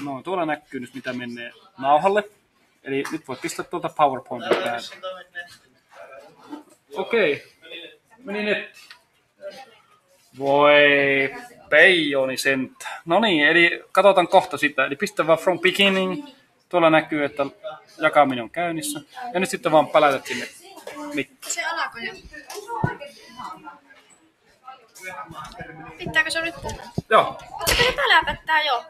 No, tuolla näkyy nyt, mitä menee nauhalle. Eli nyt voit pistää tuolta PowerPointin päälle. Okei. Meni netti. Voi peijoni sentä. No niin, eli katsotaan kohta sitä. Eli pistä vaan from beginning. Tuolla näkyy, että jakaminen on käynnissä. Ja nyt sitten vaan pälätät sinne mikkiin. Se alkoi jo. Pitääkö se nyt puhua? Joo. Se päläpättää jo.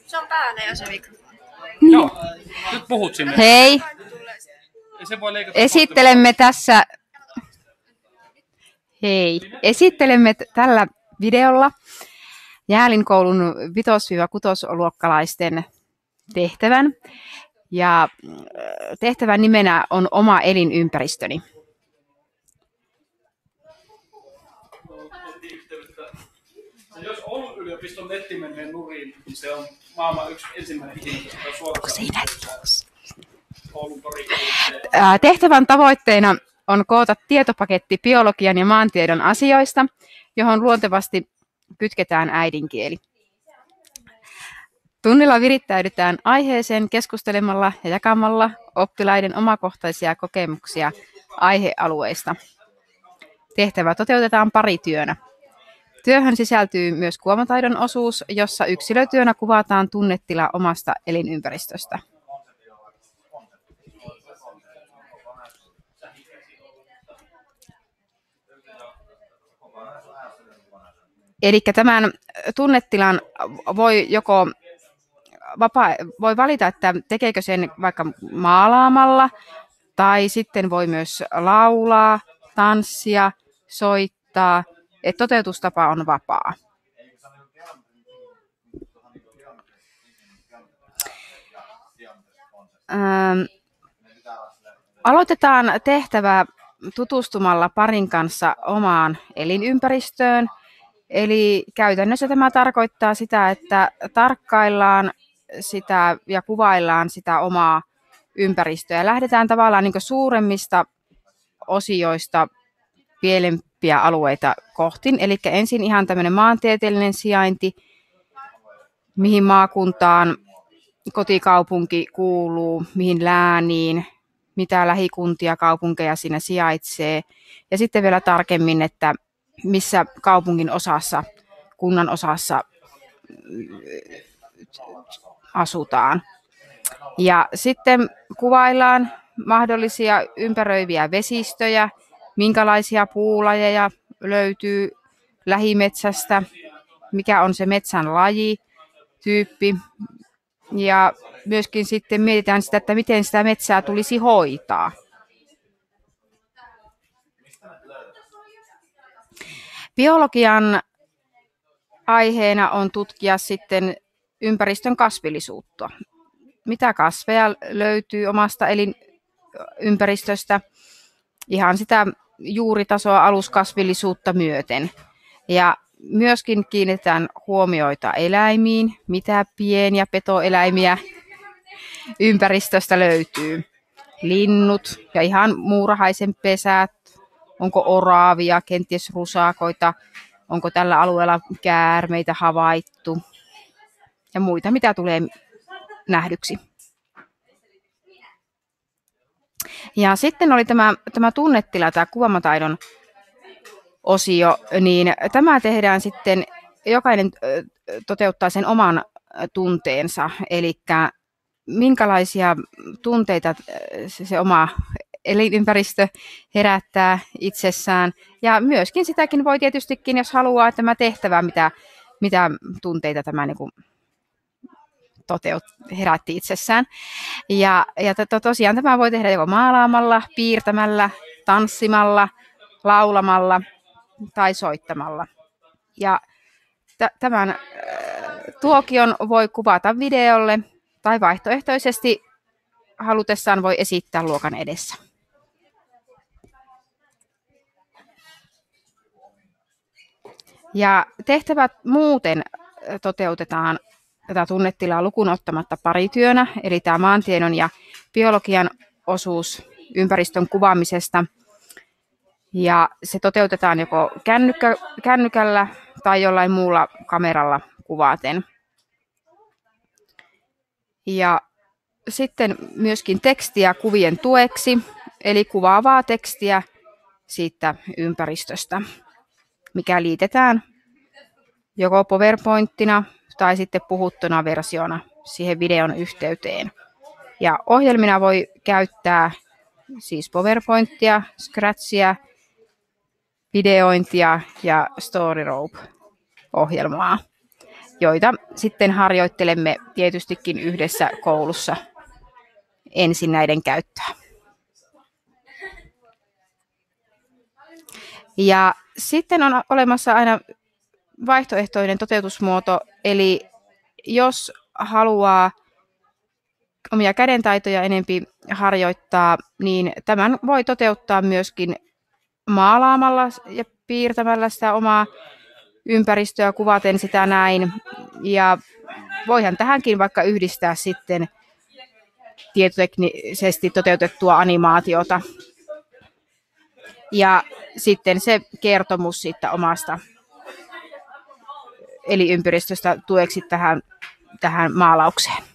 Se on päällä jo se mikrofoni. Joo. Nyt puhut sinne. Hei, Se voi leikata esittelemme tässä. Hei, esittelemme tällä videolla Jäälin koulun 5-6-luokkalaisten tehtävän. Ja tehtävän nimenä on oma elinympäristöni. Jos Oulun yliopiston netti menee nurin, niin se on maailman yksi ensimmäinen ihminen, joka on suoraan Oulun korikeulukseen. Tehtävän tavoitteena on koota tietopaketti biologian ja maantiedon asioista, johon luontevasti kytketään äidinkieli. Tunnilla virittäydytään aiheeseen keskustelemalla ja jakamalla oppilaiden omakohtaisia kokemuksia aihealueista. Tehtävä toteutetaan parityönä. Työhön sisältyy myös kuomataidon osuus, jossa yksilötyönä kuvataan tunnetila omasta elinympäristöstä. Eli tämän tunnetilan voi valita, että tekeekö sen vaikka maalaamalla, tai sitten voi myös laulaa, tanssia, soittaa, että toteutustapa on vapaa. Aloitetaan tehtävä tutustumalla parin kanssa omaan elinympäristöön. Eli käytännössä tämä tarkoittaa sitä, että tarkkaillaan sitä ja kuvaillaan sitä omaa ympäristöä. Lähdetään tavallaan niin kuin suuremmista osioista pienempiä alueita kohti. Eli ensin ihan tämmöinen maantieteellinen sijainti, mihin maakuntaan kotikaupunki kuuluu, mihin lääniin, mitä lähikuntia, kaupunkeja siinä sijaitsee. Ja sitten vielä tarkemmin, että missä kaupungin osassa, kunnan osassa asutaan. Ja sitten kuvaillaan mahdollisia ympäröiviä vesistöjä, minkälaisia puulajeja löytyy lähimetsästä, mikä on se metsän laji, tyyppi. Ja myöskin sitten mietitään sitä, että miten sitä metsää tulisi hoitaa. Biologian aiheena on tutkia sitten ympäristön kasvillisuutta. Mitä kasveja löytyy omasta elinympäristöstä, ihan sitä juuritasoa aluskasvillisuutta myöten. Ja myöskin kiinnitetään huomioita eläimiin, mitä pieniä petoeläimiä ympäristöstä löytyy. Linnut ja ihan muurahaisen pesät, onko oraavia, kenties rusakoita, onko tällä alueella käärmeitä havaittu ja muita, mitä tulee nähdyksi. Ja sitten oli tämä tunnetila, tämä kuvaamataidon osio, niin tämä tehdään sitten, jokainen toteuttaa sen oman tunteensa, eli minkälaisia tunteita se oma elinympäristö herättää itsessään. Ja myöskin sitäkin voi tietystikin, jos haluaa, että tämä tehtävä, mitä tunteita tämä niin kuin herätti itsessään. Ja tosiaan tämä voi tehdä joko maalaamalla, piirtämällä, tanssimalla, laulamalla tai soittamalla. Ja tämän tuokion voi kuvata videolle tai vaihtoehtoisesti halutessaan voi esittää luokan edessä. Ja tehtävät muuten toteutetaan tätä tunnetilaa lukuun ottamatta parityönä, eli tämä maantiedon ja biologian osuus ympäristön kuvaamisesta. Ja se toteutetaan joko kännykällä tai jollain muulla kameralla kuvaten. Ja sitten myöskin tekstiä kuvien tueksi, eli kuvaavaa tekstiä siitä ympäristöstä, mikä liitetään joko PowerPointina tai sitten puhuttuna versiona siihen videon yhteyteen. Ja ohjelmina voi käyttää siis PowerPointia, Scratchia, videointia ja StoryRope-ohjelmaa, joita sitten harjoittelemme tietystikin yhdessä koulussa ensin näiden käyttöä. Ja sitten on olemassa aina vaihtoehtoinen toteutusmuoto, eli jos haluaa omia kädentaitoja enempi harjoittaa, niin tämän voi toteuttaa myöskin maalaamalla ja piirtämällä sitä omaa ympäristöä, kuvaten sitä näin. Ja voihan tähänkin vaikka yhdistää sitten tietoteknisesti toteutettua animaatiota. Ja sitten se kertomus siitä omasta eli ympäristöstä tueksi tähän maalaukseen.